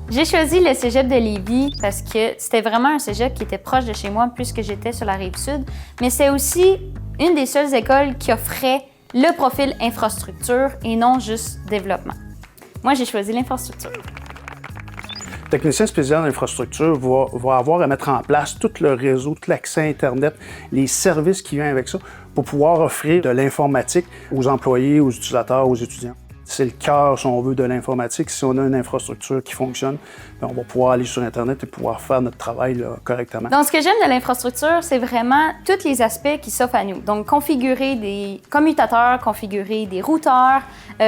J'ai choisi le cégep de Lévis parce que c'était vraiment un cégep qui était proche de chez moi puisque j'étais sur la Rive-Sud, mais c'est aussi une des seules écoles qui offrait le profil infrastructure et non juste développement. Moi, j'ai choisi l'infrastructure. Le technicien spécial d'infrastructure va avoir à mettre en place tout le réseau, tout l'accès Internet, les services qui viennent avec ça pour pouvoir offrir de l'informatique aux employés, aux utilisateurs, aux étudiants. C'est le cœur, si on veut, de l'informatique. Si on a une infrastructure qui fonctionne, bien, on va pouvoir aller sur Internet et pouvoir faire notre travail là, correctement. Donc, ce que j'aime de l'infrastructure, c'est vraiment tous les aspects qui s'offrent à nous. Donc, configurer des commutateurs, configurer des routeurs,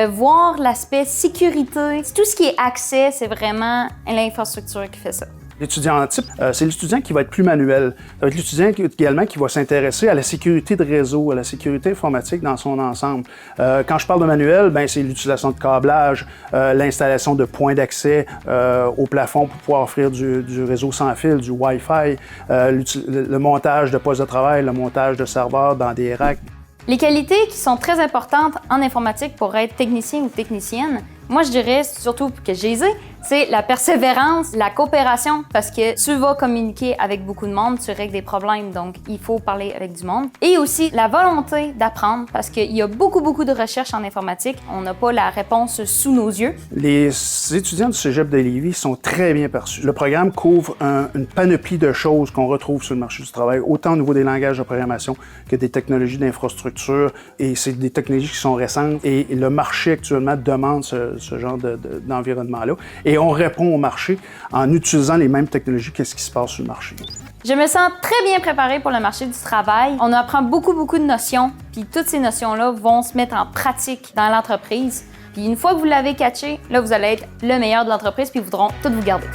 voir l'aspect sécurité. Tout ce qui est accès, c'est vraiment l'infrastructure qui fait ça. L'étudiant type, c'est l'étudiant qui va être plus manuel. Ça va être l'étudiant également qui va s'intéresser à la sécurité de réseau, à la sécurité informatique dans son ensemble. Quand je parle de manuel, ben c'est l'utilisation de câblage, l'installation de points d'accès au plafond pour pouvoir offrir du réseau sans fil, du Wi-Fi, le montage de postes de travail, le montage de serveurs dans des racks. Les qualités qui sont très importantes en informatique pour être technicien ou technicienne, moi je dirais surtout que je les ai, c'est la persévérance, la coopération, parce que tu vas communiquer avec beaucoup de monde, tu règles des problèmes, donc il faut parler avec du monde. Et aussi la volonté d'apprendre, parce qu'il y a beaucoup de recherches en informatique, on n'a pas la réponse sous nos yeux. Les étudiants du Cégep de Lévis sont très bien perçus. Le programme couvre une panoplie de choses qu'on retrouve sur le marché du travail, autant au niveau des langages de programmation que des technologies d'infrastructure, et c'est des technologies qui sont récentes, et le marché actuellement demande ce genre d'environnement-là. Et on répond au marché en utilisant les mêmes technologies qu'est-ce qui se passe sur le marché. Je me sens très bien préparée pour le marché du travail. On apprend beaucoup de notions, puis toutes ces notions-là vont se mettre en pratique dans l'entreprise. Puis une fois que vous l'avez catché, là, vous allez être le meilleur de l'entreprise, puis ils voudront tout vous garder.